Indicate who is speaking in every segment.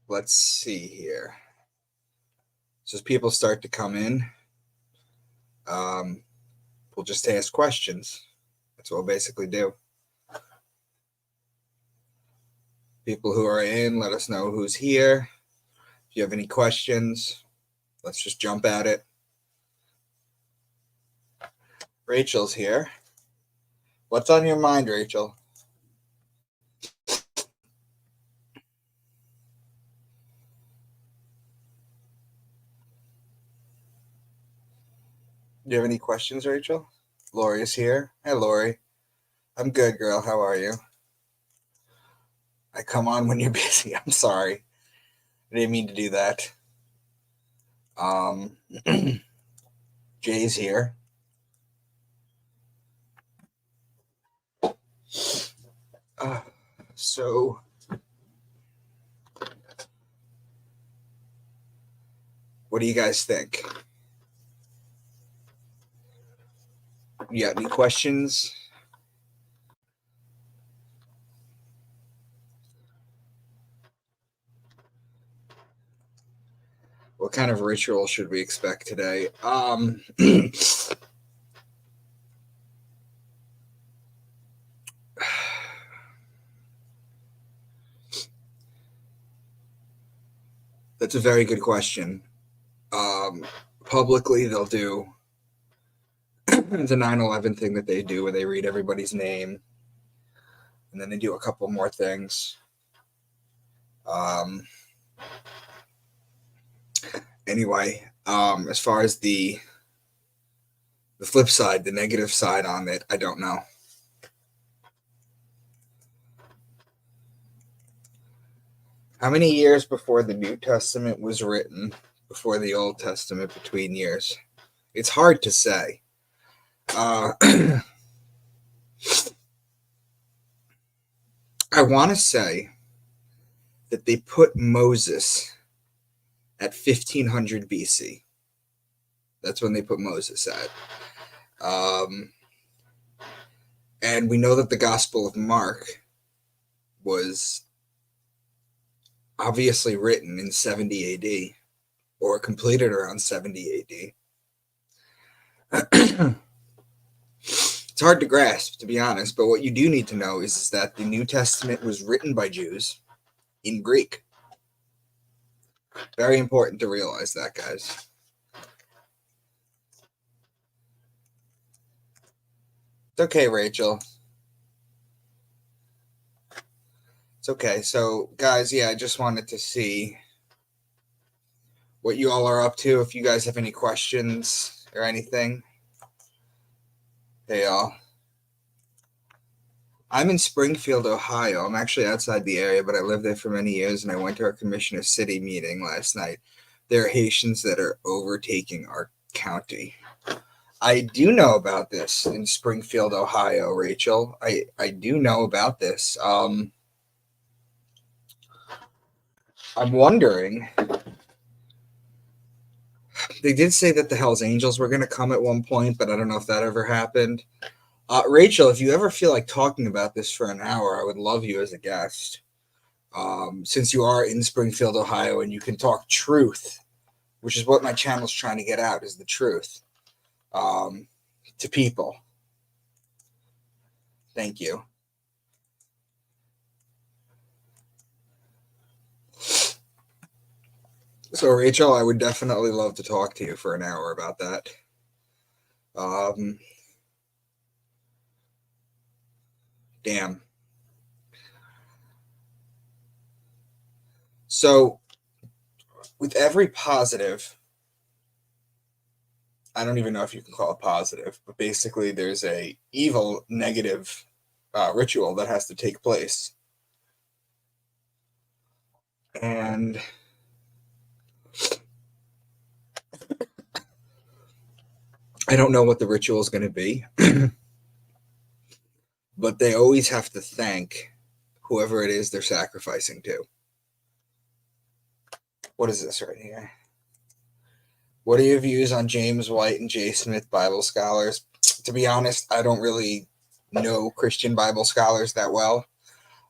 Speaker 1: Let's see here. So as people start to come in, we'll just ask questions. That's what we'll basically do. People who are in, let us know who's here. If you have any questions, let's just jump at it. Rachel's here. What's on your mind, Rachel? Do you have any questions, Rachel? Lori's here. Hey, Lori. I'm good, girl. How are you? I come on when you're busy. I'm sorry. I didn't mean to do that. Jay's here. So what do you guys think? You got any questions? What kind of ritual should we expect today? That's a very good question. Publicly, they'll do the 9/11 thing that they do where they read everybody's name, and then they do a couple more things. Anyway, as far as the flip side, the negative side on it, I don't know. How many years before the New Testament was written, before the Old Testament, between years? It's hard to say. I want to say that they put Moses at 1500 BC. That's when they put Moses at. And we know that the Gospel of Mark was obviously written in 70 AD or completed around 70 AD. It's hard to grasp, to be honest, but what you do need to know is that the New Testament was written by Jews in Greek. Very important to realize that, guys. It's okay, Rachel. It's okay. So, guys, yeah, I just wanted to see what you all are up to. If you guys have any questions or anything. Hey, y'all. I'm in Springfield, Ohio. I'm actually outside the area, but I lived there for many years, and I went to our Commissioner City meeting last night. There are Haitians that are overtaking our county. I do know about this in Springfield, Ohio, Rachel. I do know about this. I'm wondering. They did say that the Hells Angels were going to come at one point, but I don't know if that ever happened. Rachel, if you ever feel like talking about this for an hour, I would love you as a guest. Since you are in Springfield, Ohio, and you can talk truth, which is what my channel's trying to get out, is the truth to people. Thank you. So, Rachel, I would definitely love to talk to you for an hour about that. Damn. So, with every positive, I don't even know if you can call it positive, but basically there's a evil, negative ritual that has to take place. And I don't know what the ritual is going to be, but they always have to thank whoever it is they're sacrificing to. What is this right here? What are your views on James White and Jay Smith Bible scholars? To be honest, I don't really know Christian Bible scholars that well.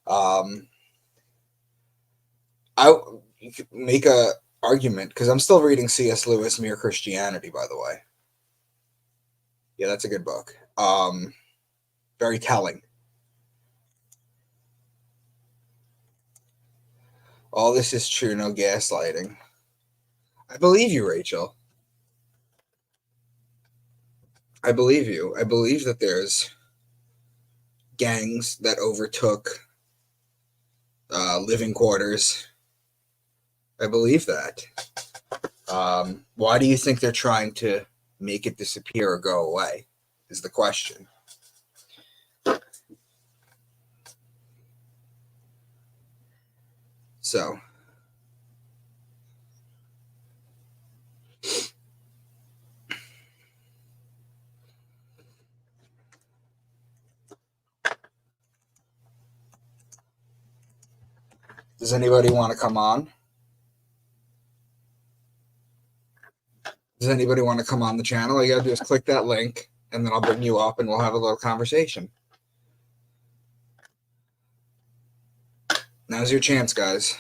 Speaker 1: Um, I you could make a argument because I'm still reading C.S. Lewis' Mere Christianity, by the way. Yeah, that's a good book. Very telling. All this is true, no gaslighting. I believe you, Rachel. I believe you. I believe that there's gangs that overtook living quarters. I believe that. Why do you think they're trying to make it disappear or go away? Is the question. So, does anybody want to come on? Does anybody want to come on the channel? All you gotta do is click that link, and then I'll bring you up, and we'll have a little conversation. Now's your chance, guys.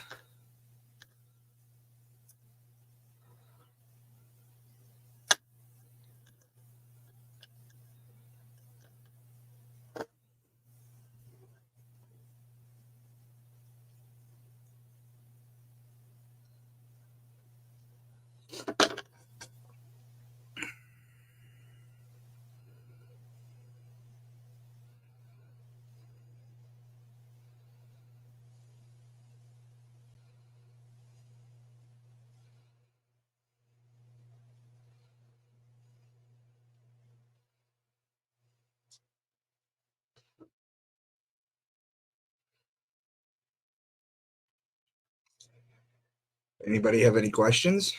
Speaker 1: Anybody have any questions?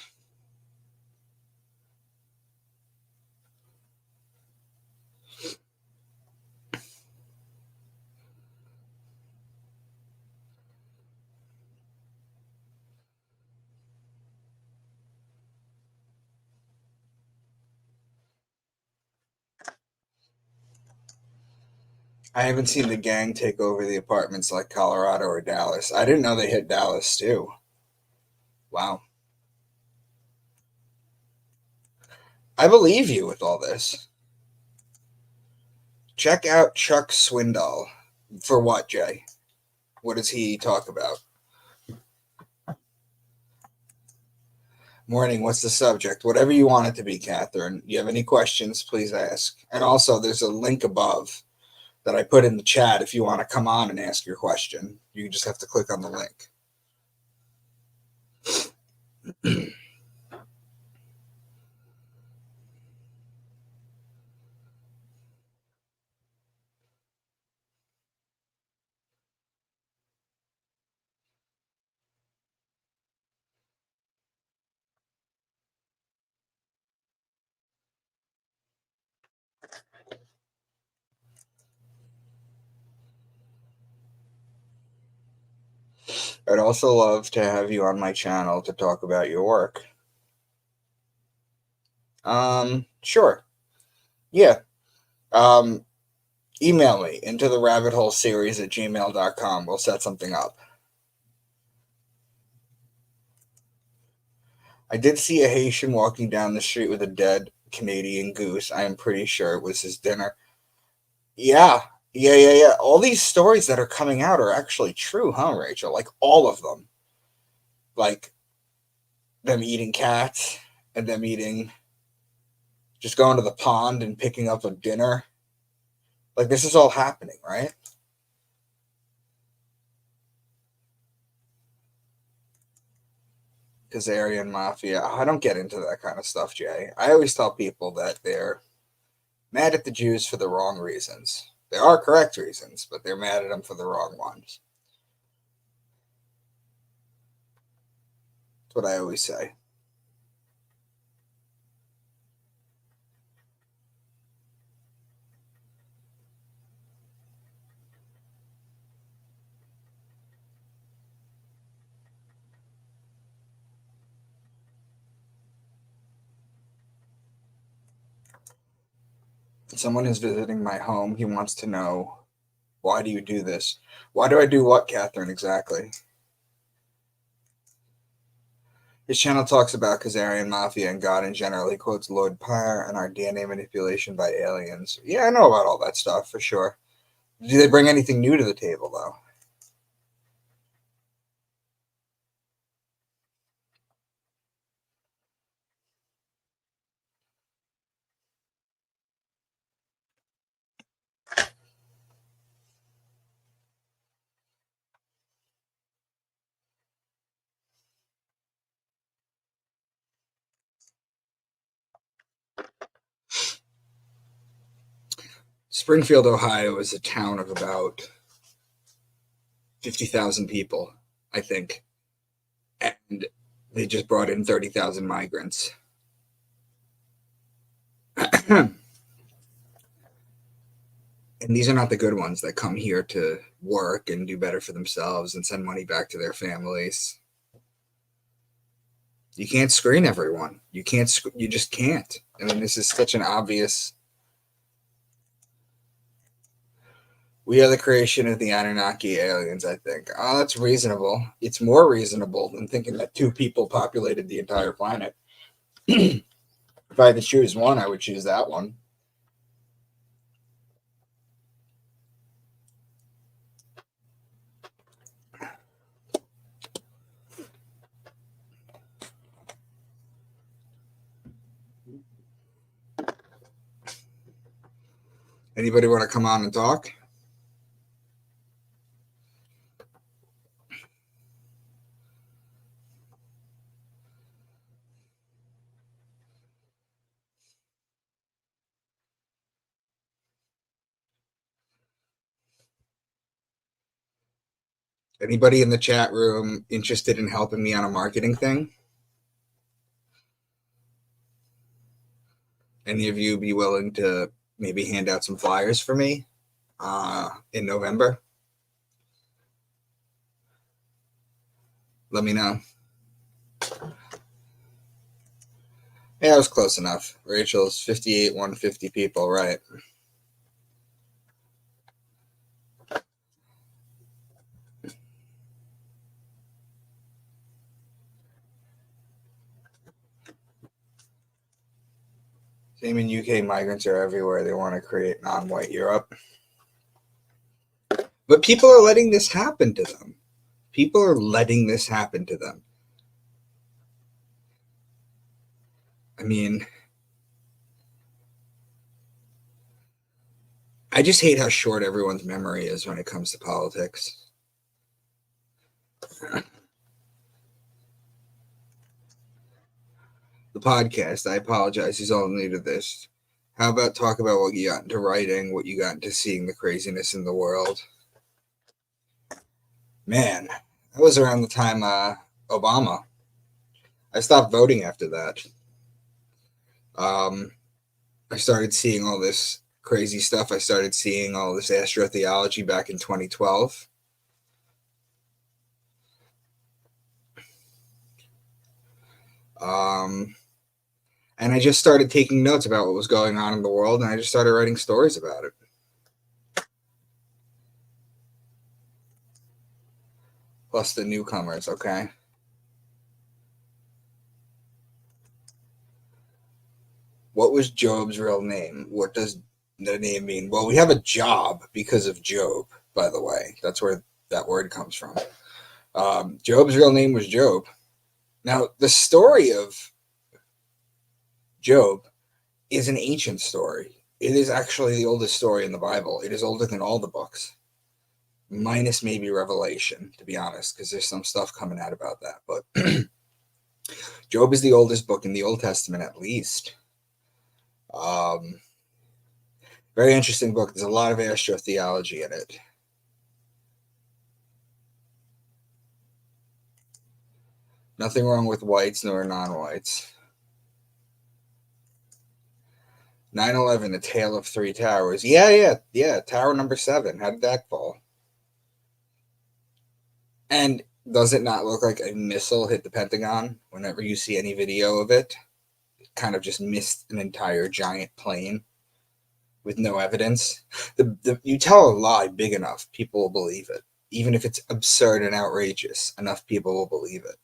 Speaker 1: I haven't seen the gang take over the apartments like Colorado or Dallas. I didn't know they hit Dallas too. Wow. I believe you with all this. Check out Chuck Swindoll. For what, Jay? What does he talk about? Morning, what's the subject? Whatever you want it to be, Catherine. You have any questions, please ask. And also, there's a link above that I put in the chat if you want to come on and ask your question. You just have to click on the link. I'd also love to have you on my channel to talk about your work. Sure. Yeah. Email me into the rabbit hole series at gmail.com. We'll set something up. I did see a Haitian walking down the street with a dead Canadian goose. I am pretty sure it was his dinner. Yeah. Yeah. All these stories that are coming out are actually true, huh, Rachel? Like all of them. Like them eating cats and them eating, just going to the pond and picking up a dinner. Like this is all happening, right? Kazarian Mafia. I don't get into that kind of stuff, Jay. I always tell people that they're mad at the Jews for the wrong reasons. There are correct reasons, but they're mad at them for the wrong ones. That's what I always say. Someone is visiting my home. He wants to know, why do you do this? Why do I do what, Catherine, exactly? His channel talks about Khazarian Mafia and God in general. He quotes Lord Pyre and our DNA manipulation by aliens. Yeah, I know about all that stuff, for sure. Do they bring anything new to the table, though? Springfield, Ohio is a town of about 50,000 people, I think. And they just brought in 30,000 migrants. And these are not the good ones that come here to work and do better for themselves and send money back to their families. You can't screen everyone. You just can't. I mean, this is such an obvious. We are the creation of the Anunnaki aliens, I think. Oh, that's reasonable. It's more reasonable than thinking that two people populated the entire planet. If I had to choose one, I would choose that one. Anybody want to come on and talk? Anybody in the chat room interested in helping me on a marketing thing? Any of you be willing to maybe hand out some flyers for me in November? Let me know. Yeah, I was close enough. Rachel's 58, 150 people, right? Same in UK, migrants are everywhere. They want to create non-white Europe. But people are letting this happen to them. People are letting this happen to them. I mean, I just hate how short everyone's memory is when it comes to politics. The podcast, I apologize, he's all new to this. How about talk about what you got into writing, what you got into seeing the craziness in the world? Man, that was around the time Obama. I stopped voting after that. I started seeing all this crazy stuff. I started seeing all this astrotheology back in 2012. And I just started taking notes about what was going on in the world, and I just started writing stories about it. Plus the newcomers, okay? What was Job's real name? What does the name mean? Well, we have a job because of Job, by the way. That's where that word comes from. Job's real name was Job. Now, the story of Job is an ancient story. It is actually the oldest story in the Bible. It is older than all the books, minus maybe Revelation, to be honest, because there's some stuff coming out about that. But Job is the oldest book in the Old Testament, at least. Very interesting book. There's a lot of astrotheology in it. Nothing wrong with whites nor non-whites. 9/11, the Tale of Three Towers. Yeah. Tower number 7. How did that fall? And does it not look like a missile hit the Pentagon whenever you see any video of it? It kind of just missed an entire giant plane with no evidence. You tell a lie big enough, people will believe it. Even if it's absurd and outrageous, enough people will believe it.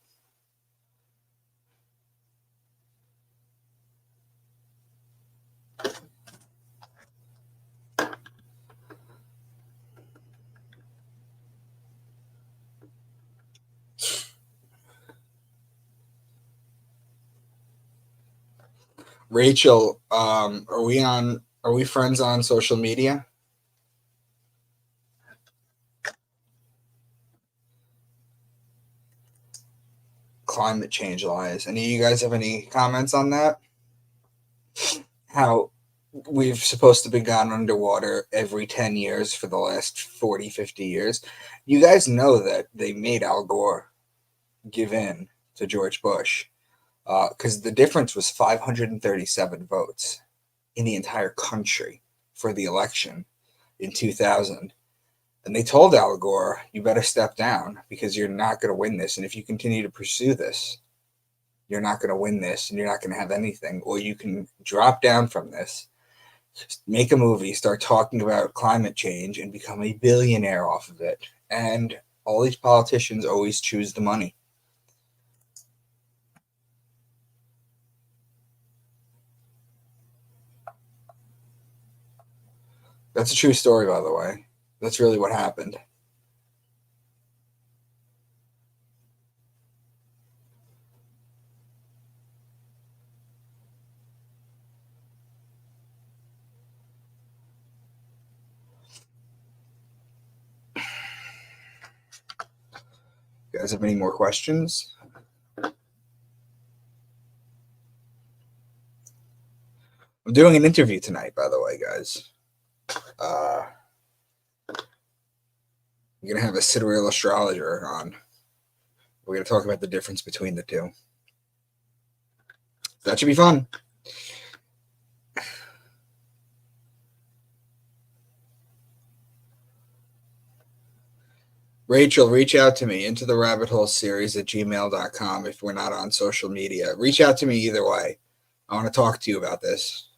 Speaker 1: Rachel, are we friends on social media? Climate change lies. Any of you guys have any comments on that? How we've supposed to be gone underwater every 10 years for the last 40, 50 years. You guys know that they made Al Gore give in to George Bush because the difference was 537 votes in the entire country for the election in 2000. And they told Al Gore, you better step down because you're not going to win this. And if you continue to pursue this, you're not going to win this and you're not going to have anything. Or you can drop down from this, make a movie, start talking about climate change and become a billionaire off of it. And all these politicians always choose the money. That's a true story, by the way. That's really what happened. You guys have any more questions? I'm doing an interview tonight, by the way, guys. I'm going to have a sidereal astrologer on. We're going to talk about the difference between the two. That should be fun. Rachel, reach out to me, into the rabbit hole series at gmail.com if we're not on social media. Reach out to me either way. I want to talk to you about this.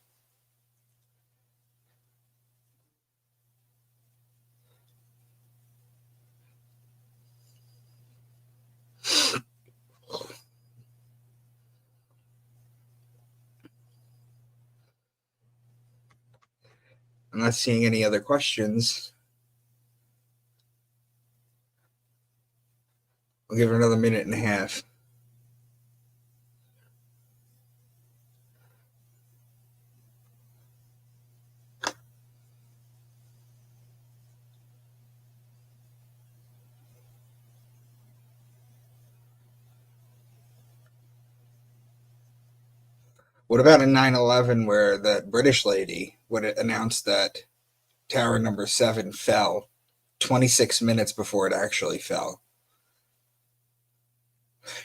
Speaker 1: I'm not seeing any other questions. I'll give it another minute and a half. What about in 9/11 where the British lady would announce that Tower number 7 fell 26 minutes before it actually fell?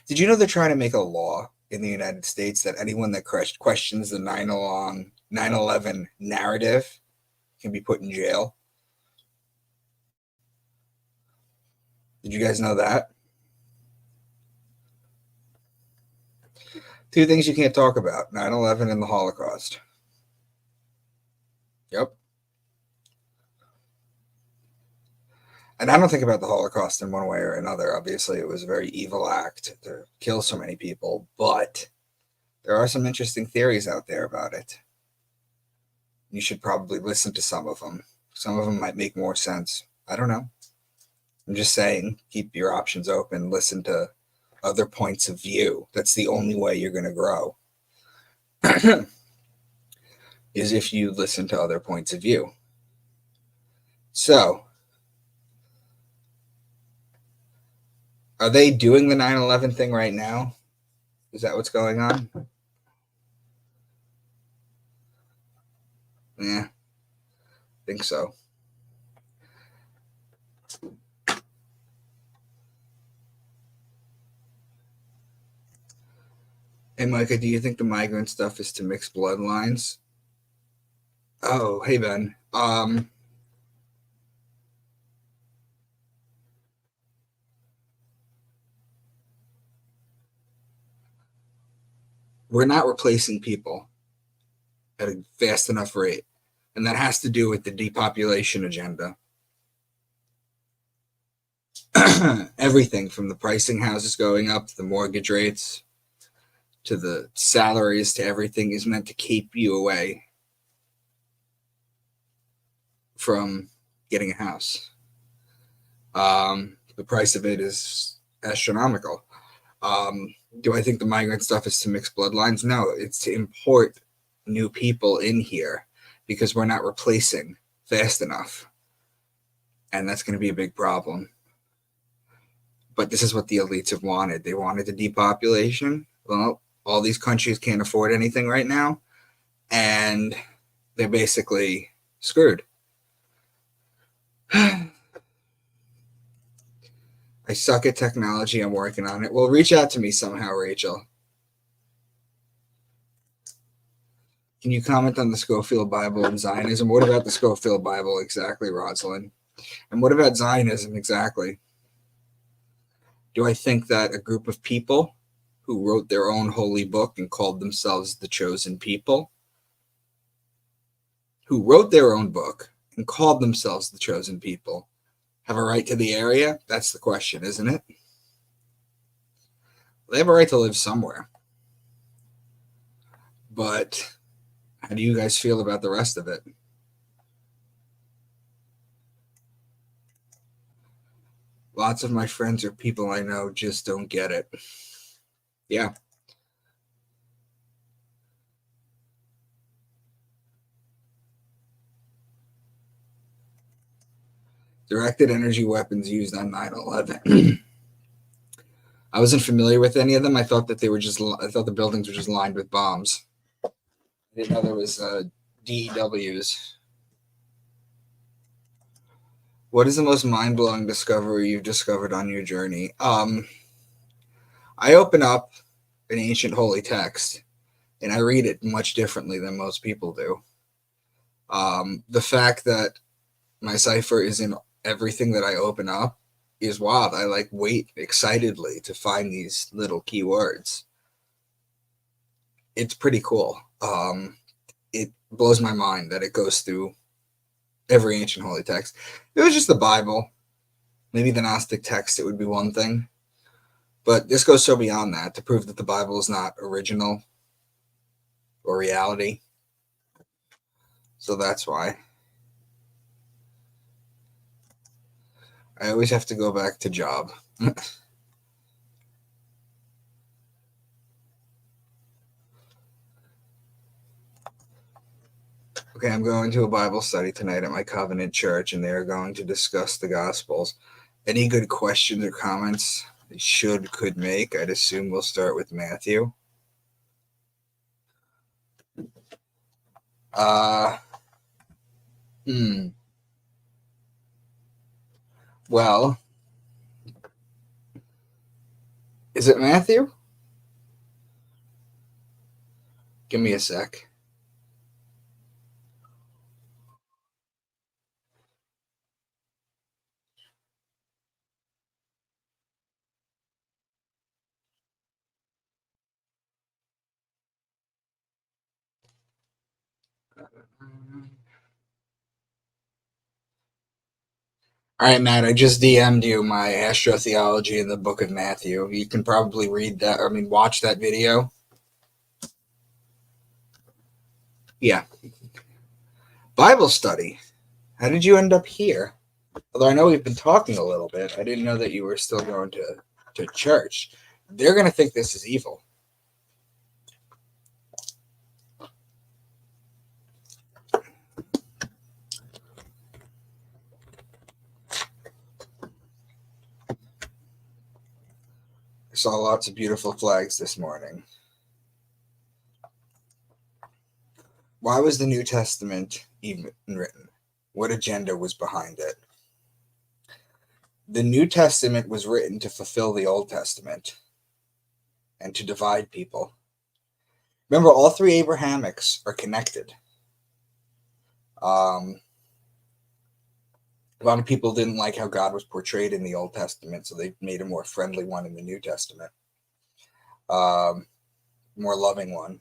Speaker 1: Did you know they're trying to make a law in the United States that anyone that questions the 9/11 narrative can be put in jail? Did you guys know that? Two things you can't talk about: 9/11 and the Holocaust. Yep. And I don't think about the Holocaust in one way or another. Obviously, it was a very evil act to kill so many people, but there are some interesting theories out there about it. You should probably listen to some of them. Some of them might make more sense. I don't know. I'm just saying, keep your options open, listen to other points of view. That's the only way you're going to grow. Is if you listen to other points of view. So, are they doing the 9/11 thing right now? Is that what's going on? Yeah, I think so. Hey, Micah, do you think the migrant stuff is to mix bloodlines? Oh, hey, Ben. We're not replacing people at a fast enough rate. And that has to do with the depopulation agenda. Everything from the pricing houses going up to the mortgage rates to the salaries to everything is meant to keep you away from getting a house. The price of it is astronomical. Do I think the migrant stuff is to mix bloodlines? No, it's to import new people in here because we're not replacing fast enough. And that's going to be a big problem. But this is what the elites have wanted. They wanted the depopulation. Well, all these countries can't afford anything right now, and they're basically screwed. I suck at technology. I'm working on it. Well, reach out to me somehow, Rachel. Can you comment on the Scofield Bible and Zionism? What about the Scofield Bible exactly, Rosalind? And what about Zionism exactly? Do I think that a group of people who wrote their own holy book and called themselves the chosen people, who wrote their own book and called themselves the chosen people, have a right to the area? That's the question, isn't it? They have a right to live somewhere. But how do you guys feel about the rest of it? Lots of my friends or people I know just don't get it. Yeah. Directed energy weapons used on 9/11. I wasn't familiar with any of them. I thought that I thought the buildings were just lined with bombs. I didn't know there was DEWs. What is the most mind-blowing discovery you've discovered on your journey? I open up an ancient holy text and I read it much differently than most people do. The fact that my cipher is in everything that I open up is wild. I wait excitedly to find these little keywords. It's pretty cool. It blows my mind that it goes through every ancient holy text. If it was just the Bible, maybe the Gnostic text, it would be one thing. But this goes so beyond that to prove that the Bible is not original or reality. So that's why. I always have to go back to Job. Okay, I'm going to a Bible study tonight at my Covenant Church, and they're going to discuss the Gospels. Any good questions or comments they could make? I'd assume we'll start with Matthew. Well, is it Matthew? Give me a sec. All right, Matt, I just DM'd you my astrotheology in the book of Matthew. You can probably read that, watch that video. Yeah. Bible study. How did you end up here? Although I know we've been talking a little bit, I didn't know that you were still going to church. They're going to think this is evil. I saw lots of beautiful flags this morning. Why was the New Testament even written? What agenda was behind it? The New Testament was written to fulfill the Old Testament and to divide people. Remember, all three Abrahamics are connected. A lot of people didn't like how God was portrayed in the Old Testament, so they made a more friendly one in the New Testament, more loving one.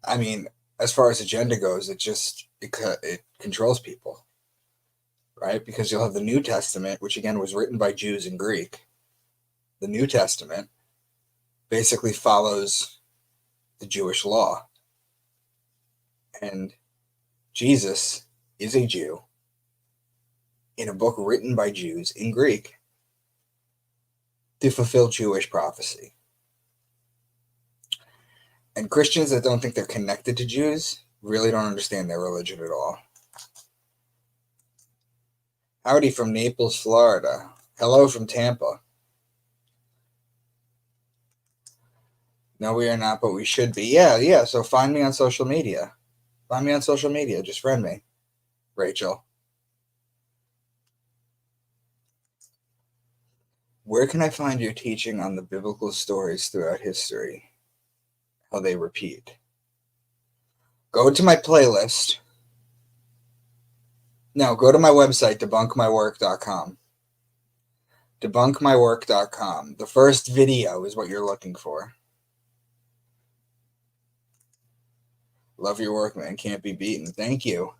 Speaker 1: I mean, as far as agenda goes, it controls people, right? Because you'll have the New Testament, which again was written by Jews in Greek. The New Testament basically follows the Jewish law. And Jesus is a Jew in a book written by Jews in Greek to fulfill Jewish prophecy. And Christians that don't think they're connected to Jews really don't understand their religion at all. Howdy from Naples, Florida. Hello from Tampa. No, we are not, but we should be. Yeah. So find me on social media. Just friend me, Rachel. Where can I find your teaching on the biblical stories throughout history? How they repeat. Go to my playlist. No, go to my website, debunkmywork.com. Debunkmywork.com. The first video is what you're looking for. Love your work, man. Can't be beaten. Thank you.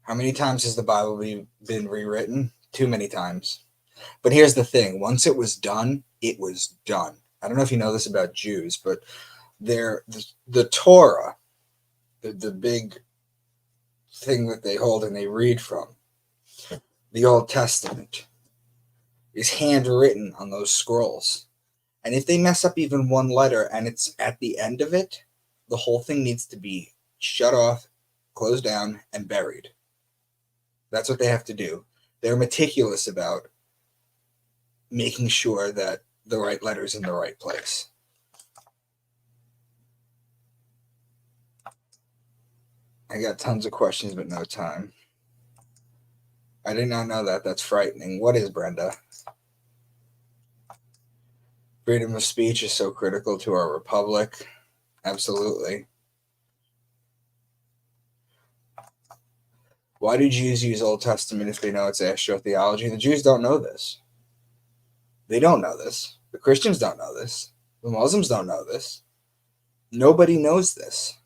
Speaker 1: How many times has the Bible been rewritten? Too many times. But here's the thing. Once it was done, it was done. I don't know if you know this about Jews, but the Torah, the big thing that they hold and they read from, the Old Testament, is handwritten on those scrolls. And if they mess up even one letter and it's at the end of it, the whole thing needs to be shut off, closed down, and buried. That's what they have to do. They're meticulous about making sure that the right letter's in the right place. I got tons of questions, but no time. I did not know that. That's frightening. What is, Brenda? Freedom of speech is so critical to our republic. Absolutely. Why do Jews use Old Testament if they know it's astrotheology? The Jews don't know this. They don't know this. The Christians don't know this. The Muslims don't know this. Nobody knows this.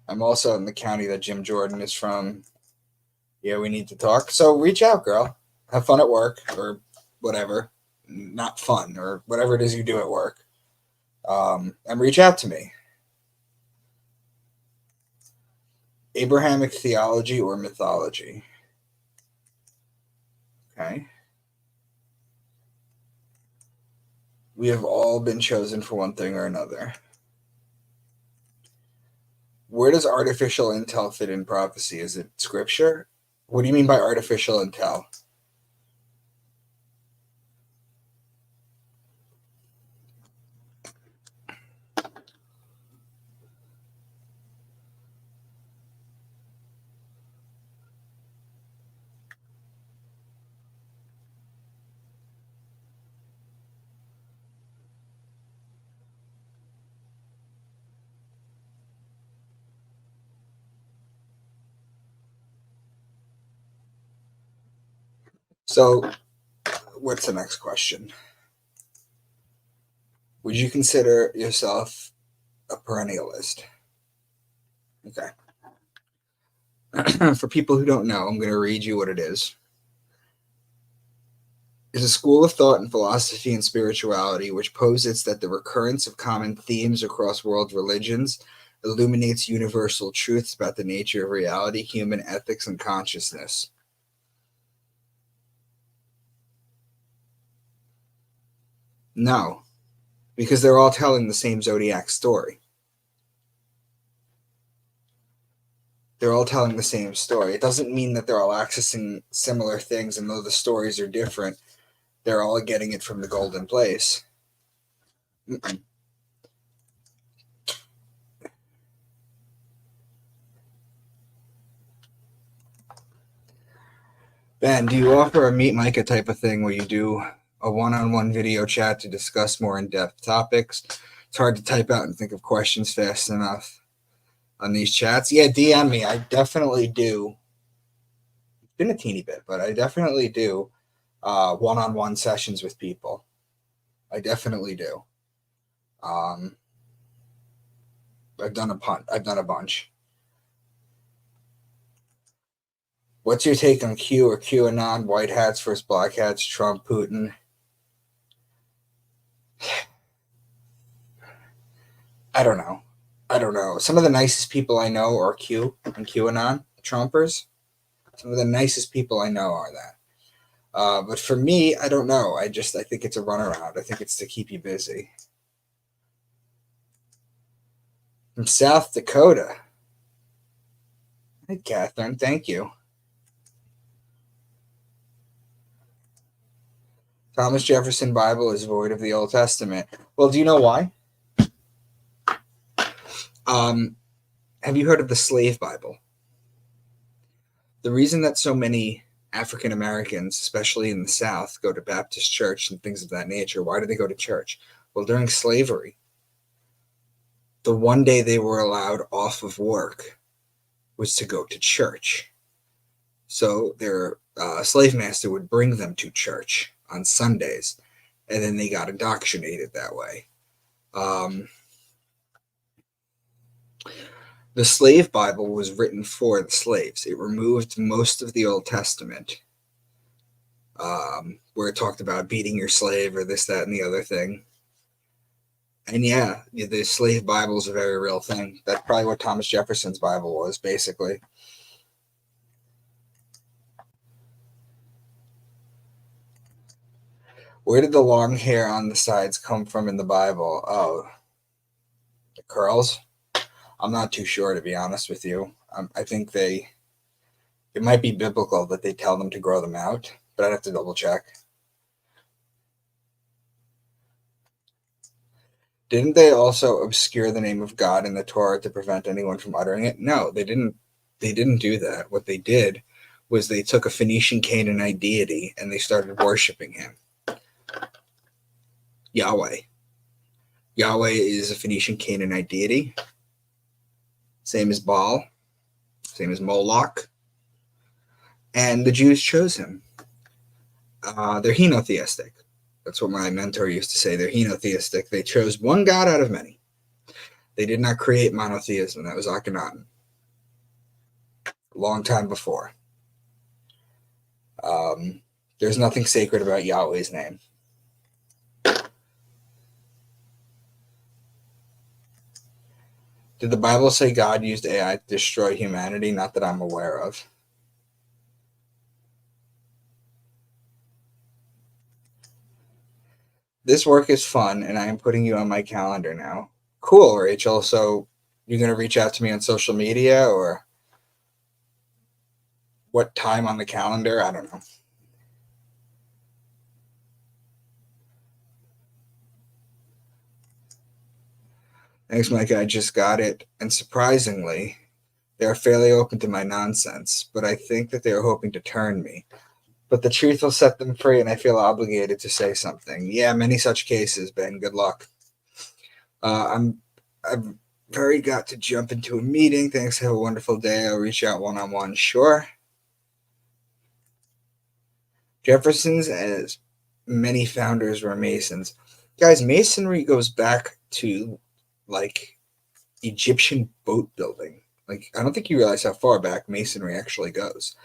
Speaker 1: I'm also in the county that Jim Jordan is from. Yeah, we need to talk. So reach out, girl. Have fun at work or whatever. Not fun or whatever it is you do at work. And reach out to me. Abrahamic theology or mythology? Okay. We have all been chosen for one thing or another. Where does artificial intel fit in prophecy? Is it scripture? What do you mean by artificial intel? So, what's the next question? Would you consider yourself a perennialist? Okay. For people who don't know, I'm going to read you what it is. Is a school of thought in philosophy and spirituality which posits that the recurrence of common themes across world religions illuminates universal truths about the nature of reality, human ethics, and consciousness. No, because they're all telling the same zodiac story. They're all telling the same story. It doesn't mean that they're all accessing similar things, and though the stories are different, they're all getting it from the golden place. Mm-mm. Ben, do you offer a Meet Micah type of thing where you do a one-on-one video chat to discuss more in-depth topics? It's hard to type out and think of questions fast enough. on these chats. Yeah, DM me. I definitely do. It's been a teeny bit, but I definitely do one-on-one sessions with people. I definitely do. Um, I've done a bunch. What's your take on Q or QAnon? White hats versus black hats. Trump, Putin. I don't know. I don't know. Some of the nicest people I know are Q and QAnon Trumpers. Some of the nicest people I know are that. But for me, I don't know. I think it's a runaround. I think it's to keep you busy. From South Dakota. Hey, Catherine. Thank you. Thomas Jefferson Bible is void of the Old Testament. Well, do you know why? Have you heard of the Slave Bible? The reason that so many African Americans, especially in the South, go to Baptist church and things of that nature, why do they go to church? Well, during slavery, the one day they were allowed off of work was to go to church. So their slave master would bring them to church on Sundays, and then they got indoctrinated that way. The Slave Bible was written for the slaves. It removed most of the Old Testament, where it talked about beating your slave or this, that, and the other thing. And yeah, the Slave Bible is a very real thing. That's probably what Thomas Jefferson's Bible was, basically. Where did the long hair on the sides come from in the Bible? Oh, the curls? I'm not too sure, to be honest with you. I think it might be biblical that they tell them to grow them out, but I'd have to double check. Didn't they also obscure the name of God in the Torah to prevent anyone from uttering it? No, they didn't. They didn't do that. What they did was they took a Phoenician Canaanite deity and they started worshiping him. Yahweh. Yahweh is a Phoenician Canaanite deity. Same as Baal. Same as Moloch. And the Jews chose him. They're henotheistic. That's what my mentor used to say. They're henotheistic. They chose one God out of many. They did not create monotheism. That was Akhenaten. A long time before. There's nothing sacred about Yahweh's name. Did the Bible say God used AI to destroy humanity? Not that I'm aware of. This work is fun, and I am putting you on my calendar now. Cool, Rachel. So you're going to reach out to me on social media, or what time on the calendar? I don't know. Thanks, Micah. I just got it. And surprisingly, they are fairly open to my nonsense, but I think that they are hoping to turn me. But the truth will set them free, and I feel obligated to say something. Yeah, many such cases, Ben. Good luck. I've very got to jump into a meeting. Thanks. Have a wonderful day. I'll reach out one-on-one. Sure. Jefferson's, as many founders were Masons. Guys, Masonry goes back to like Egyptian boat building. Like, I don't think you realize how far back Masonry actually goes.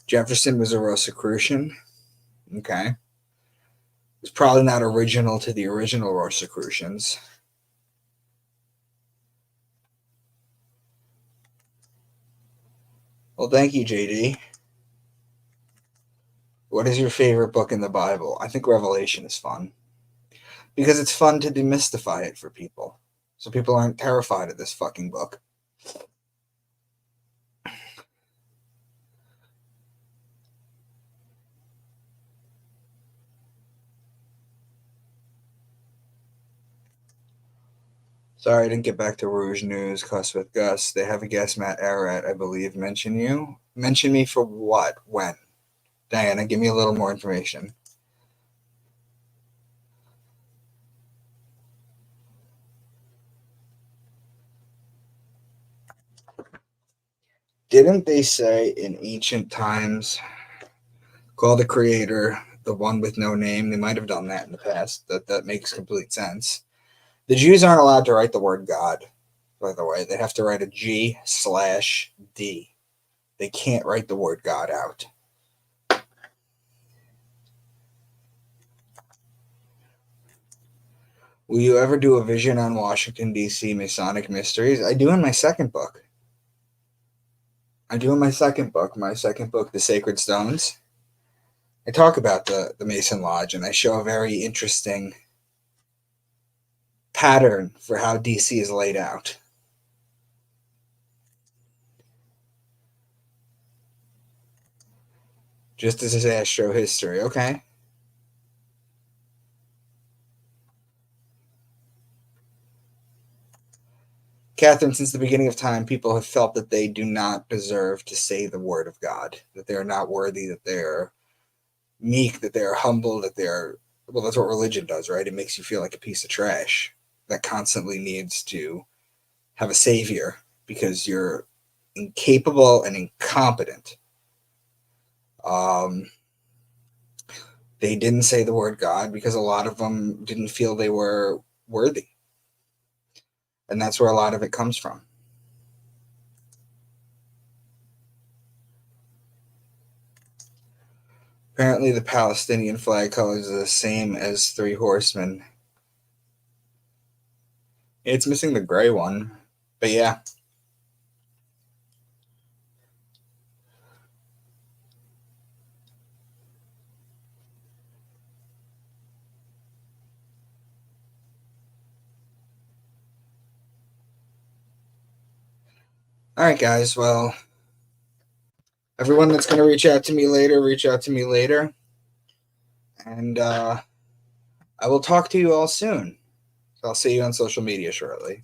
Speaker 1: Jefferson was a Rosicrucian. Okay. It's probably not original to the original Rosicrucians. Well, thank you, JD. What is your favorite book in the Bible? I think Revelation is fun because it's fun to demystify it for people, so people aren't terrified of this fucking book. Sorry, I didn't get back to Rouge News. Cuss with Gus. They have a guest, Matt Ararat, I believe. Mention you. Mention me for what? When? Diana, give me a little more information. Didn't they say in ancient times, call the creator the one with no name? They might have done that in the past. That makes complete sense. The Jews aren't allowed to write the word God, by the way. They have to write a G/D. They can't write the word God out. Will you ever do a vision on Washington, D.C. Masonic mysteries? I do in my second book. My second book, The Sacred Stones. I talk about the Mason Lodge, and I show a very interesting pattern for how DC is laid out. Just as astro history, okay? Catherine, since the beginning of time, people have felt that they do not deserve to say the word of God, that they are not worthy, that they're meek, that they're humble, that they're, well, that's what religion does, right? It makes you feel like a piece of trash that constantly needs to have a savior because you're incapable and incompetent. They didn't say the word God because a lot of them didn't feel they were worthy. And that's where a lot of it comes from. Apparently, the Palestinian flag colors are the same as Three Horsemen. It's missing the gray one, but yeah. All right, guys. Well, everyone that's going to reach out to me later, reach out to me later. And I will talk to you all soon. So I'll see you on social media shortly.